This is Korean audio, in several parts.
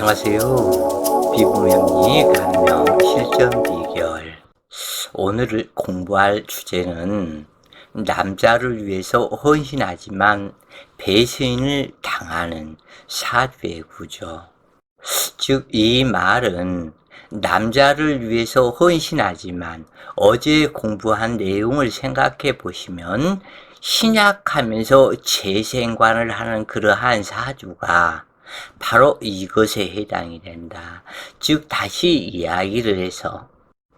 안녕하세요. 비구명리 감명 실전 비결. 오늘 공부할 주제는 남자를 위해서 헌신하지만 배신을 당하는 사주의 구조. 즉, 이 말은 남자를 위해서 헌신하지만 어제 공부한 내용을 생각해 보시면 신약하면서 재생관을 하는 그러한 사주가 바로 이것에 해당이 된다. 즉, 다시 이야기를 해서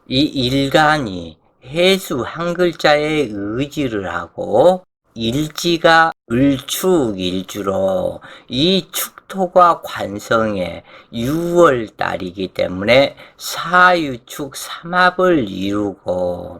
이 일간이 해수 한 글자에 의지를 하고 일지가 을축일주로 이 축토가 관성의 6월달이기 때문에 사유축 삼합을 이루고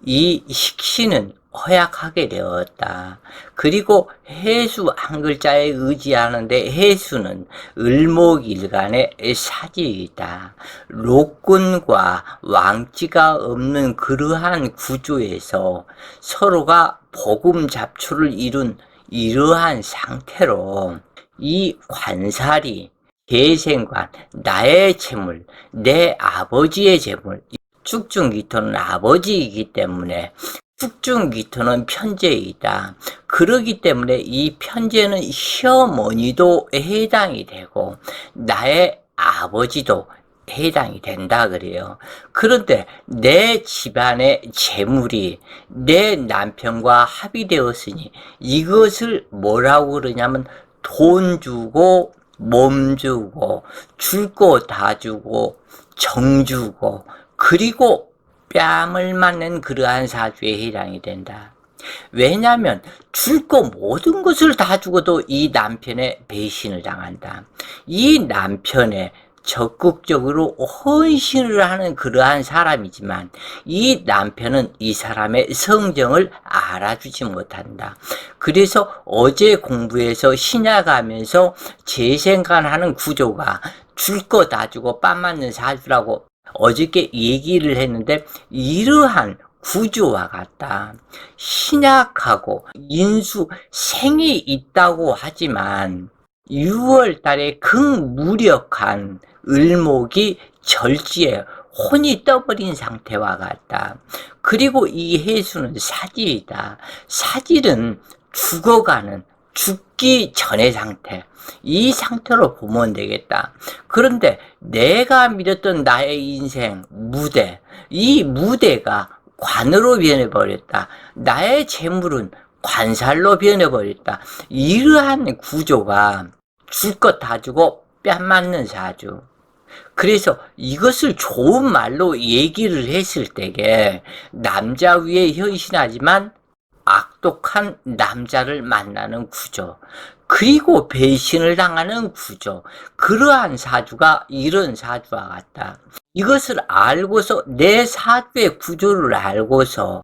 이 식신은 허약하게 되었다. 그리고 해수 한 글자에 의지하는데 해수는 을목일간의 사지이다.禄군과 왕지가 없는 그러한 구조에서 서로가 복음잡초를 이룬 이러한 상태로 이 관살이 계생관, 나의 재물, 내 아버지의 재물, 축중기토는 아버지이기 때문에 축중기토는 편재이다. 그러기 때문에 이 편재는 시어머니도 해당이 되고 나의 아버지도 해당이 된다 그래요. 그런데 내 집안의 재물이 내 남편과 합의되었으니 이것을 뭐라고 그러냐면 돈 주고 몸 주고 줄 거 다 주고 정 주고 그리고 뺨을 맞는 그러한 사주에 해당이 된다. 왜냐하면 줄 거 모든 것을 다 주고도 이 남편의 배신을 당한다. 이 남편의 적극적으로 헌신을 하는 그러한 사람이지만 이 남편은 이 사람의 성정을 알아주지 못한다. 그래서 어제 공부해서 신약하면서 재생관하는 구조가 줄 거 다 주고 뺨 맞는 사주라고 어저께 얘기를 했는데 이러한 구조와 같다. 신약하고 인수 생이 있다고 하지만 6월 달에 극무력한 을목이 절지에 혼이 떠버린 상태와 같다. 그리고 이 해수는 사질이다. 사질은 죽어가는 죽기 전의 상태, 이 상태로 보면 되겠다. 그런데 내가 믿었던 나의 인생 무대, 이 무대가 관으로 변해버렸다. 나의 재물은 관살로 변해버렸다. 이러한 구조가 줄 것 다 주고 뺨 맞는 사주. 그래서 이것을 좋은 말로 얘기를 했을 때에 남자 위에 헌신하지만 악독한 남자를 만나는 구조, 그리고 배신을 당하는 구조, 그러한 사주가 이런 사주와 같다. 이것을 알고서 내 사주의 구조를 알고서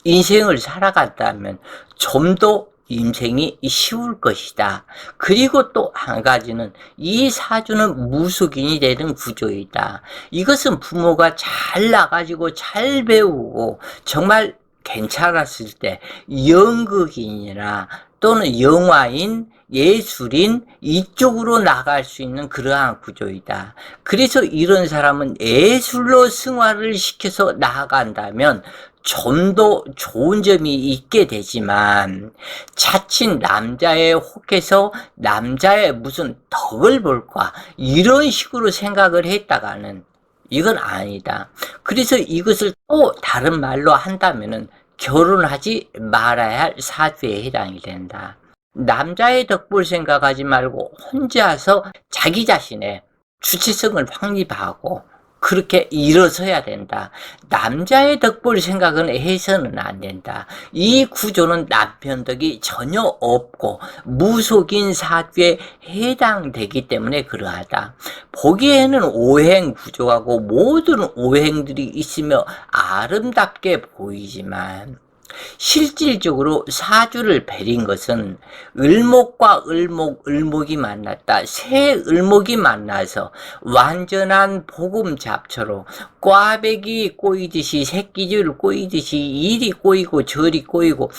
인생을 살아갔다면 좀 더 인생이 쉬울 것이다. 그리고 또 한 가지는 이 사주는 무속인이 되는 구조이다. 이것은 부모가 잘 나가지고 잘 배우고 정말 괜찮았을 때 연극인이나 또는 영화인, 예술인 이쪽으로 나갈 수 있는 그러한 구조이다. 그래서 이런 사람은 예술로 승화를 시켜서 나아간다면 좀 더 좋은 점이 있게 되지만 자칫 남자의 혹해서 남자의 무슨 덕을 볼까 이런 식으로 생각을 했다가는 이건 아니다. 그래서 이것을 또 다른 말로 한다면은 결혼하지 말아야 할 사주에 해당이 된다. 남자의 덕볼 생각하지 말고 혼자서 자기 자신의 주체성을 확립하고 그렇게 일어서야 된다. 남자의 덕볼 생각은 해서는 안 된다. 이 구조는 남편 덕이 전혀 없고 무속인 사주에 해당되기 때문에 그러하다. 보기에는 오행 구조하고 모든 오행들이 있으며 아름답게 보이지만 실질적으로 사주를 베린 것은 을목과 을목이 만났다. 새 을목이 만나서 완전한 복음잡초로 꽈배기 꼬이듯이 새끼줄 꼬이듯이 이리 꼬이고 저리 꼬이고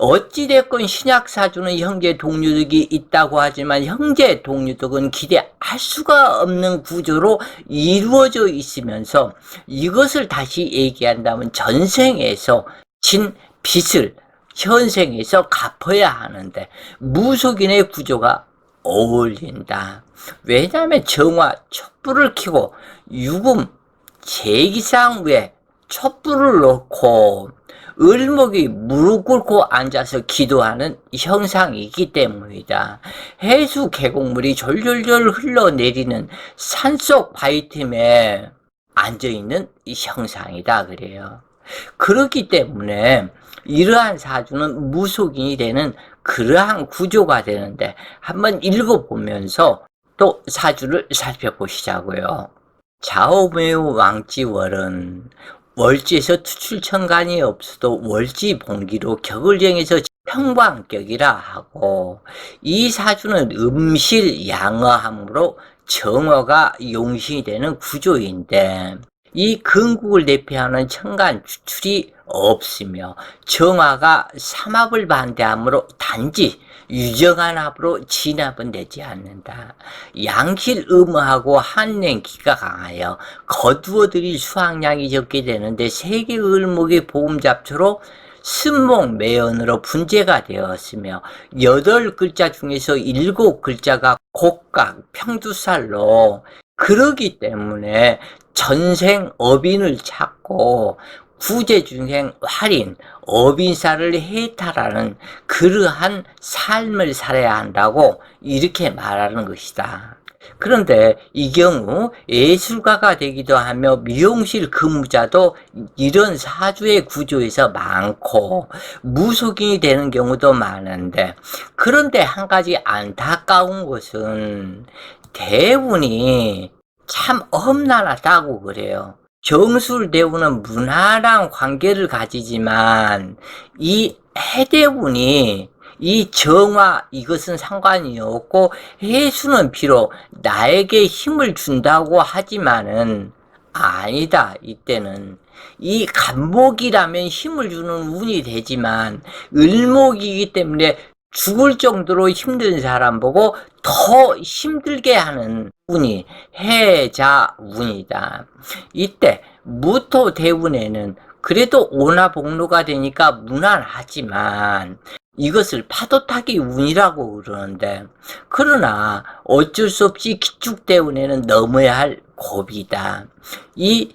어찌됐건 신약사주는 형제 동료덕이 있다고 하지만 형제 동료덕은 기대할 수가 없는 구조로 이루어져 있으면서 이것을 다시 얘기한다면 전생에서 진 빚을 현생에서 갚아야 하는데 무속인의 구조가 어울린다. 왜냐하면 정화 촛불을 켜고 유금 제기상 위에 촛불을 놓고 을목이 무릎 꿇고 앉아서 기도하는 형상이기 때문이다. 해수 계곡물이 졸졸졸 흘러내리는 산속 바위 틈에 앉아있는 형상이다 그래요. 그렇기 때문에 이러한 사주는 무속인이 되는 그러한 구조가 되는데 한번 읽어보면서 또 사주를 살펴보시자고요. 좌우매우 왕지월은 월지에서 투출천간이 없어도 월지봉기로 격을 정해서 평방격이라 하고 이 사주는 음실 양어함으로 정어가 용신이 되는 구조인데 이 근국을 대표하는 천간 주출이 없으며 정화가 삼합을 반대하므로 단지 유정한 합으로 진합은 되지 않는다. 양실 음하고 한랭기가 강하여 거두어들일 수확량이 적게 되는데 세계 을목의 보험잡초로 승목 매연으로 분재가 되었으며 8글자 중에서 7글자가 곡각 평두살로 그러기 때문에 전생 업인을 찾고 구제중생 활인 업인사를 해탈하는 그러한 삶을 살아야 한다고 이렇게 말하는 것이다. 그런데 이 경우 예술가가 되기도 하며 미용실 근무자도 이런 사주의 구조에서 많고 무속인이 되는 경우도 많은데 그런데 한 가지 안타까운 것은 대운이 참 험난하다고 그래요. 정술대운은 무난한 관계를 가지지만 이 해대운이 이 정화 이것은 상관이 없고 해수는 비록 나에게 힘을 준다고 하지만은 아니다. 이때는 이 간목이라면 힘을 주는 운이 되지만 을목이기 때문에 죽을 정도로 힘든 사람 보고 더 힘들게 하는 운이 해자운이다. 이때 무토대운에는 그래도 오나복로가 되니까 무난하지만 이것을 파도타기 운이라고 그러는데 그러나 어쩔 수 없이 기축대운에는 넘어야 할 고비다. 이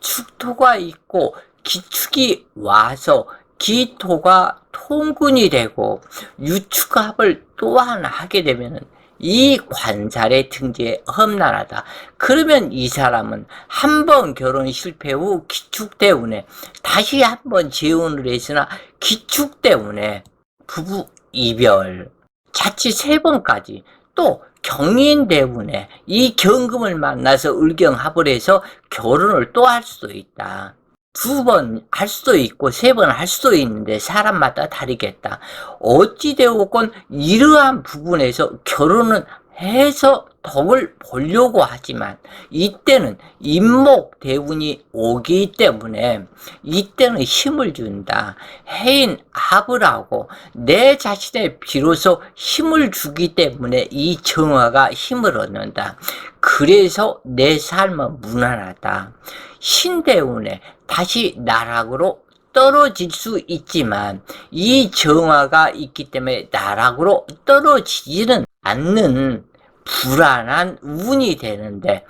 축토가 있고 기축이 와서 기토가 통근이 되고 유축합을 또한 하게 되면 이 관살의 등지에 험난하다. 그러면 이 사람은 한 번 결혼 실패 후 기축대운에 다시 한 번 재혼을 했으나 기축대운에 부부 이별 자칫 3번까지 또 경인대운에 이 경금을 만나서 을경합을 해서 결혼을 또 할 수도 있다. 2번 할 수도 있고 3번 할 수도 있는데 사람마다 다르겠다. 어찌되었건 이러한 부분에서 결혼은 해서 덕을 보려고 하지만 이때는 임목 대운이 오기 때문에 이때는 힘을 준다. 해인 합을 하고 내 자신에 비로소 힘을 주기 때문에 이 정화가 힘을 얻는다. 그래서 내 삶은 무난하다. 신대운에 다시 나락으로 떨어질 수 있지만 이 정화가 있기 때문에 나락으로 떨어지지는 않는 불안한 운이 되는데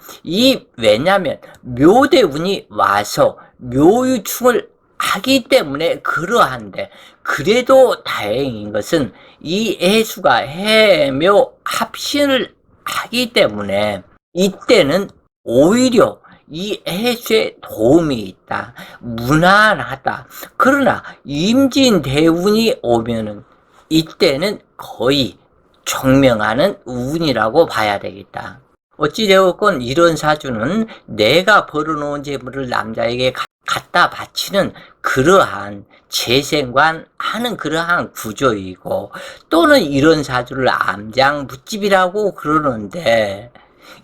왜냐면 묘대운이 와서 묘유충을 하기 때문에 그러한데 그래도 다행인 것은 이 해수가 해묘 합신을 하기 때문에 이때는 오히려 이 해수에 도움이 있다. 무난하다. 그러나 임진대운이 오면은 이때는 거의 총명하는 운이라고 봐야 되겠다. 어찌되었건 이런 사주는 내가 벌어놓은 재물을 남자에게 갖다 바치는 그러한 재생관 하는 그러한 구조이고 또는 이런 사주를 암장부집이라고 그러는데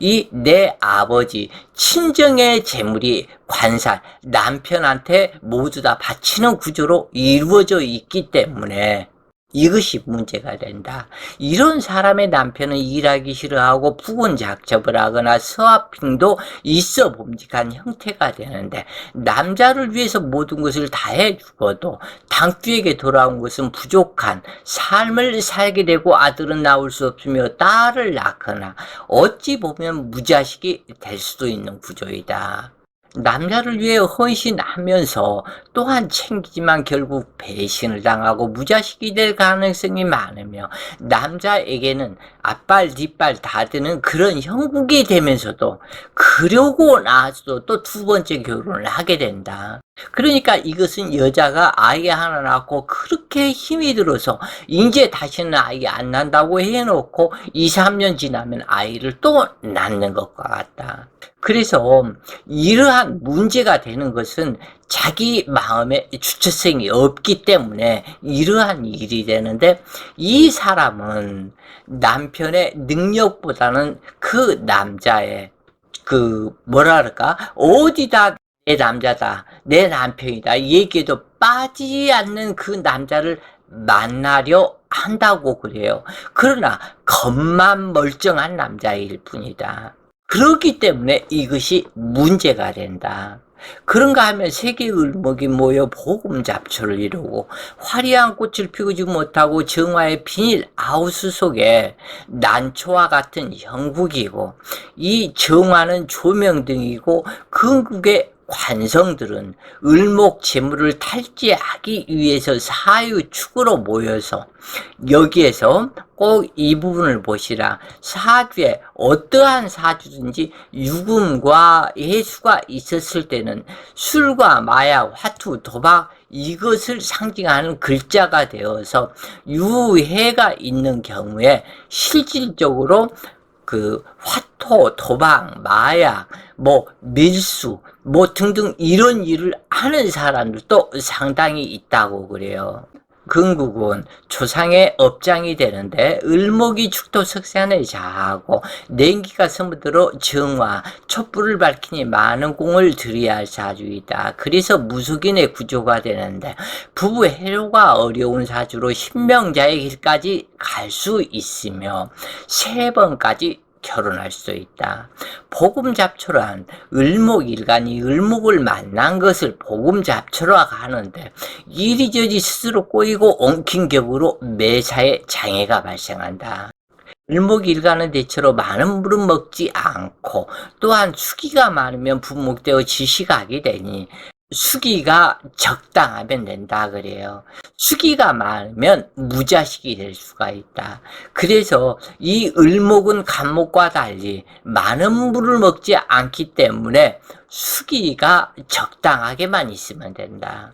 이 내 아버지 친정의 재물이 관살 남편한테 모두 다 바치는 구조로 이루어져 있기 때문에 이것이 문제가 된다. 이런 사람의 남편은 일하기 싫어하고 부군작접을 하거나 스와핑도 있어 봄직한 형태가 되는데, 남자를 위해서 모든 것을 다 해주고도 당주에게 돌아온 것은 부족한 삶을 살게 되고, 아들은 나올 수 없으며 딸을 낳거나 어찌 보면 무자식이 될 수도 있는 구조이다. 남자를 위해 헌신하면서 또한 챙기지만 결국 배신을 당하고 무자식이 될 가능성이 많으며, 남자에게는 앞발 뒷발 다 드는 그런 형국이 되면서도 그러고 나서도 또 두 번째 결혼을 하게 된다. 그러니까 이것은 여자가 아이 하나 낳고 그렇게 힘이 들어서 이제 다시는 아이 안 난다고 해놓고 2, 3년 지나면 아이를 또 낳는 것과 같다. 그래서 이러한 문제가 되는 것은 자기 마음에 주체성이 없기 때문에 이러한 일이 되는데, 이 사람은 남편의 능력보다는 그 남자의 뭐라 그럴까, 어디다 내 남자다, 내 남편이다 얘기해도 빠지지 않는 그 남자를 만나려 한다고 그래요. 그러나 겉만 멀쩡한 남자일 뿐이다. 그렇기 때문에 이것이 문제가 된다. 그런가 하면 세계의 을목이 모여 보금잡초를 이루고 화려한 꽃을 피우지 못하고 정화의 비닐 하우스 속에 난초와 같은 형국이고, 이 정화는 조명등이고 궁극의 관성들은 을목 재물을 탈취하기 위해서 사유축으로 모여서, 여기에서 꼭 이 부분을 보시라. 사주에 어떠한 사주든지 유금과 해수가 있었을 때는 술과 마약, 화투, 도박 이것을 상징하는 글자가 되어서 유해가 있는 경우에 실질적으로 화토, 도박, 마약, 밀수, 등등 이런 일을 하는 사람들도 상당히 있다고 그래요. 금국은 조상의 업장이 되는데, 을목이 축토 석산에 자하고 냉기가 서무들어 정화, 촛불을 밝히니 많은 공을 들여야 할 사주이다. 그래서 무속인의 구조가 되는데, 부부 해로가 어려운 사주로 신명자의 길까지 갈 수 있으며 3번까지 결혼할 수 있다. 보금잡초란 을목일간이 을목을 만난 것을 보금잡초라고 하는데, 이리저리 스스로 꼬이고 엉킨 격으로 매사에 장애가 발생한다. 을목일간은 대체로 많은 물은 먹지 않고, 또한 수기가 많으면 분목되어 지시각이 되니 수기가 적당하면 된다 그래요. 수기가 많으면 무자식이 될 수가 있다. 그래서 이 을목은 간목과 달리 많은 물을 먹지 않기 때문에 수기가 적당하게만 있으면 된다.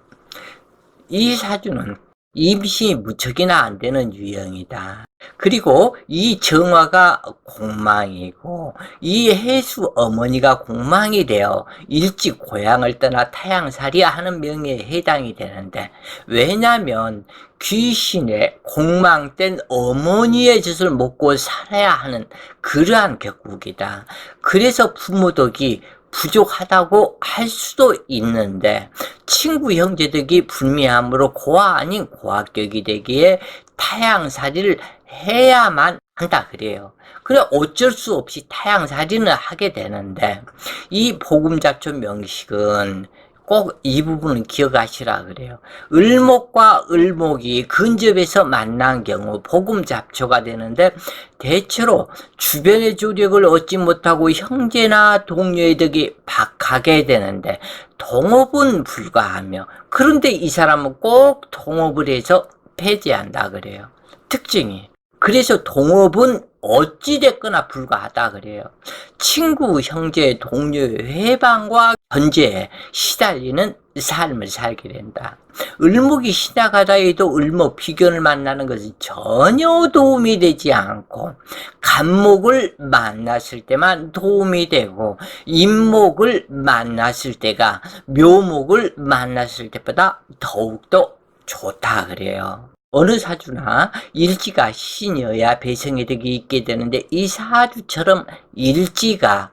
이 사주는 임신이 무척이나 안 되는 유형이다. 그리고 이 정화가 공망이고, 이 해수 어머니가 공망이 되어 일찍 고향을 떠나 타양살이 하는 명예에 해당이 되는데, 왜냐하면 귀신의 공망된 어머니의 젖을 먹고 살아야 하는 그러한 격국이다. 그래서 부모덕이 부족하다고 할 수도 있는데, 친구 형제덕이 불미함으로 고아 아닌 고학격이 되기에 타양살이를 해야만 한다 그래요. 그래 어쩔 수 없이 타양살이는 하게 되는데, 이 보금잡초 명식은 꼭 이 부분은 기억하시라 그래요. 을목과 을목이 근접해서 만난 경우 보금잡초가 되는데, 대체로 주변의 조력을 얻지 못하고 형제나 동료의 덕이 박하게 되는데, 동업은 불가하며, 그런데 이 사람은 꼭 동업을 해서 폐지한다 그래요. 특징이. 그래서 동업은 어찌됐거나 불가하다 그래요. 친구, 형제, 동료의 회방과 견제에 시달리는 삶을 살게 된다. 을목이 시작하다 해도 을목 비견을 만나는 것은 전혀 도움이 되지 않고, 간목을 만났을 때만 도움이 되고, 임목을 만났을 때가 묘목을 만났을 때보다 더욱더 좋다 그래요. 어느 사주나 일지가 신이어야 배성의 덕이 있게 되는데, 이 사주처럼 일지가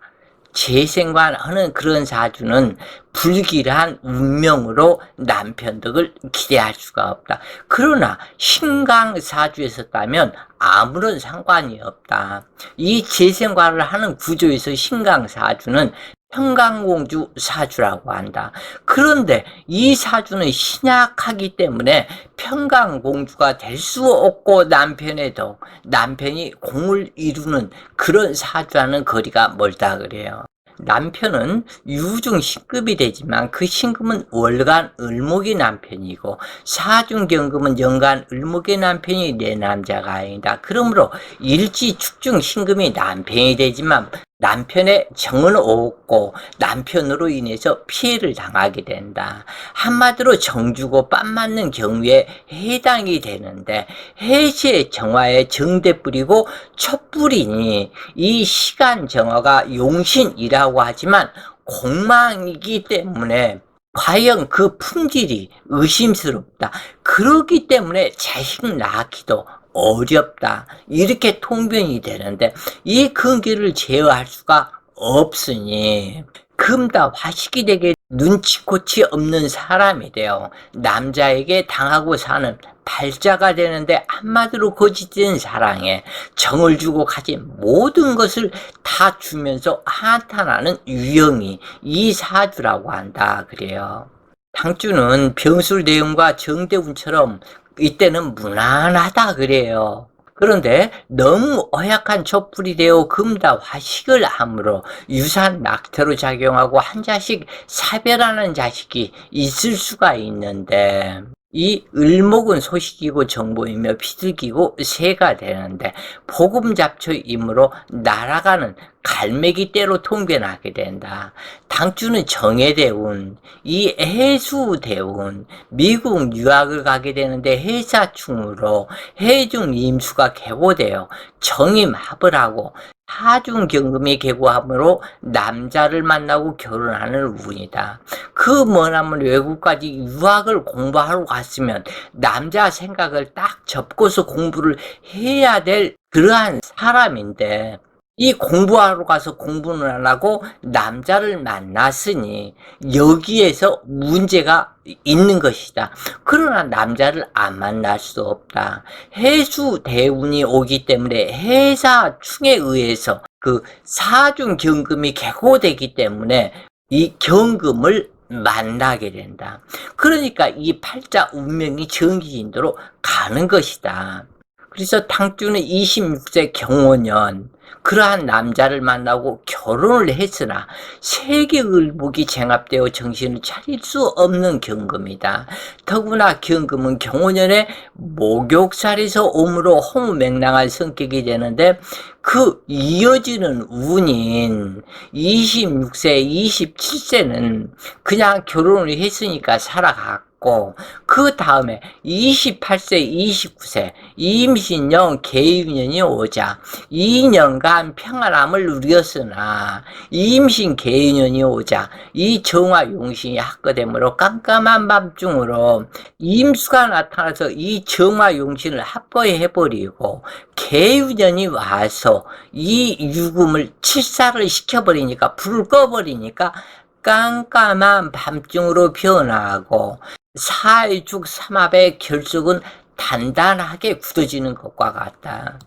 재생관하는 그런 사주는 불길한 운명으로 남편 덕을 기대할 수가 없다. 그러나 신강사주에서 따면 아무런 상관이 없다. 이 재생관을 하는 구조에서 신강사주는 평강공주 사주라고 한다. 그런데 이 사주는 신약하기 때문에 평강공주가 될 수 없고 남편이 공을 이루는 그런 사주와는 거리가 멀다 그래요. 남편은 유중 신급이 되지만 그 신금은 월간 을목의 남편이고 사중경금은 연간 을목의 남편이 내 남자가 아니다. 그러므로 일지 축중 신금이 남편이 되지만 남편의 정은 없고 남편으로 인해서 피해를 당하게 된다. 한마디로 정주고 빤 맞는 경우에 해당이 되는데 해시의 정화에 정대뿔이고 촛불이니 이 시간 정화가 용신이라고 하지만 공망이기 때문에 과연 그 품질이 의심스럽다. 그렇기 때문에 자식 낳기도 어렵다. 이렇게 통변이 되는데 이 근기를 제어할 수가 없으니 금다 화식이 되게 눈치코치 없는 사람이 돼요. 남자에게 당하고 사는 발자가 되는데 한마디로 거짓된 사랑에 정을 주고 가진 모든 것을 다 주면서 한탄하는 유형이 이 사주라고 한다 그래요. 당주는 병술대운과 정대운처럼 이때는 무난하다 그래요. 그런데 너무 허약한 촛불이 되어 금다 화식을 함으로 유산 낙태로 작용하고 한 자식 사별하는 자식이 있을 수가 있는데 이 을목은 소식이고 정보이며 비둘기고 새가 되는데 복음잡초이므로 날아가는 갈매기 떼로 통변하게 된다. 당주는 정해대운, 이 해수대운, 미국 유학을 가게 되는데 해사충으로 해중 임수가 개고되어 정임합을 하고 하중경금이 개고함으로 남자를 만나고 결혼하는 운이다. 그 머나먼 외국까지 유학을 공부하러 갔으면 남자 생각을 딱 접고서 공부를 해야 될 그러한 사람인데 이 공부하러 가서 공부는 안 하고 남자를 만났으니 여기에서 문제가 있는 것이다. 그러나 남자를 안 만날 수 없다. 해수대운이 오기 때문에 해사충에 의해서 그 사중경금이 개고되기 때문에 이 경금을 만나게 된다. 그러니까 이 팔자 운명이 정기진도로 가는 것이다. 그래서 당주는 26세 경호년 그러한 남자를 만나고 결혼을 했으나 세계을목이 쟁합되어 정신을 차릴 수 없는 경금이다. 더구나 경금은 경호년에 목욕살에서 오므로 허무맹랑한 성격이 되는데 그 이어지는 운인 26세, 27세는 그냥 결혼을 했으니까 살아갔고 그 다음에 28세, 29세 임신년, 계유년이 오자 2년간 평안함을 누렸으나 임신 계유년이 오자 이 정화 용신이 합거되므로 깜깜한 밤중으로 임수가 나타나서 이 정화 용신을 합거해버리고 계유년이 와서 이 유금을 칠사를 시켜버리니까 불을 꺼버리니까 깜깜한 밤중으로 변하고 사일죽 삼합의 결속은 단단하게 굳어지는 것과 같다.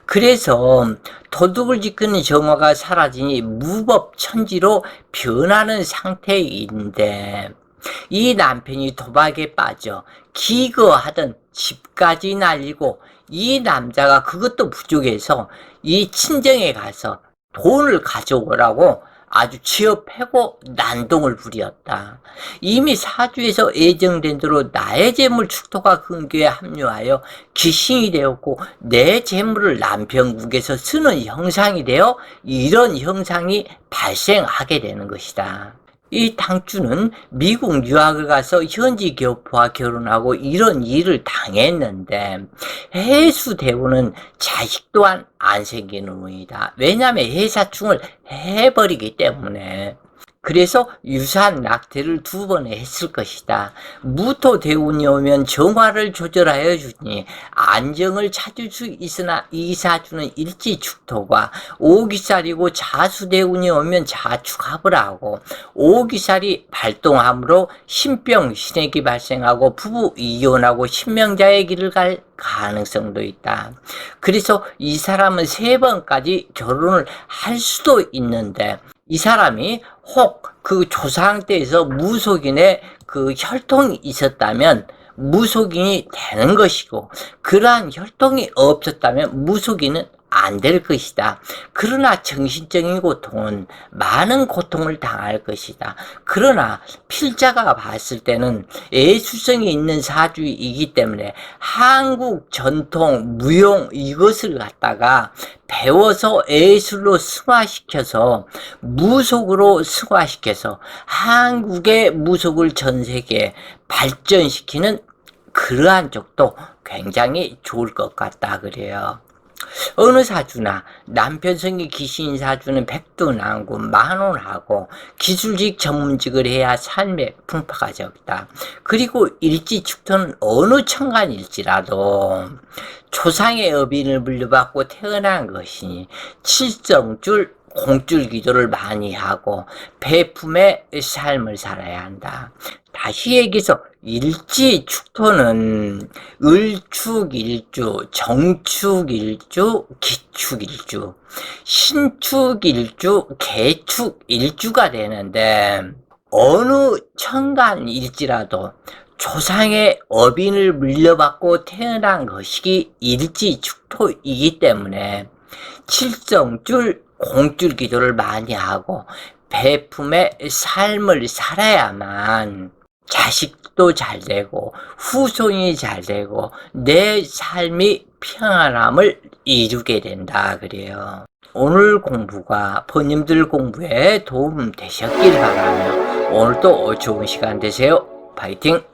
그래서 도둑을 지키는 정화가 사라지니 무법천지로 변하는 상태인데 이 남편이 도박에 빠져 기거하던 집까지 날리고 이 남자가 그것도 부족해서 이 친정에 가서 돈을 가져오라고 아주 취업하고 난동을 부렸다. 이미 사주에서 예정된 대로 나의 재물 축토가 근교에 합류하여 기신이 되었고 내 재물을 남편국에서 쓰는 형상이 되어 이런 형상이 발생하게 되는 것이다. 이 당주는 미국 유학을 가서 현지 교포와 결혼하고 이런 일을 당했는데 해수대운은 자식 또한 안 생기는 운이다. 왜냐하면 해사충을 해버리기 때문에 그래서 유산 낙태를 2번에 했을 것이다. 무토 대운이 오면 정화를 조절하여 주니 안정을 찾을 수 있으나 이 사주는 일지축토가 오기살이고 자수대운이 오면 자축합을 하고 오기살이 발동함으로 신병, 신액이 발생하고 부부 이혼하고 신명자의 길을 갈 가능성도 있다. 그래서 이 사람은 3번까지 결혼을 할 수도 있는데 이 사람이 혹 그 조상 때에서 무속인의 그 혈통이 있었다면 무속인이 되는 것이고 그러한 혈통이 없었다면 무속인은 안 될 것이다. 그러나 정신적인 고통은 많은 고통을 당할 것이다. 그러나 필자가 봤을 때는 예수성이 있는 사주이기 때문에 한국 전통 무용 이것을 갖다가 배워서 예술로 승화시켜서 무속으로 승화시켜서 한국의 무속을 전 세계에 발전시키는 그러한 쪽도 굉장히 좋을 것 같다 그래요. 어느 사주나 남편성이 귀신인 사주는 백두난구 만원하고 기술직 전문직을 해야 삶의 풍파가 적다. 그리고 일지축토는 어느 천간일지라도 조상의 업인을 물려받고 태어난 것이니 칠성줄 공줄 기도를 많이 하고 배품의 삶을 살아야 한다. 다시 얘기해서 일지축토는 을축일주, 정축일주, 기축일주, 신축일주, 개축일주가 되는데 어느 천간일지라도 조상의 업인을 물려받고 태어난 것이 일지축토이기 때문에 칠성줄, 공줄 기도를 많이 하고 배품의 삶을 살아야만 자식도 잘 되고 후손이 잘 되고 내 삶이 평안함을 이루게 된다 그래요. 오늘 공부가 본인들 공부에 도움 되셨길 바라며 오늘도 좋은 시간 되세요. 파이팅!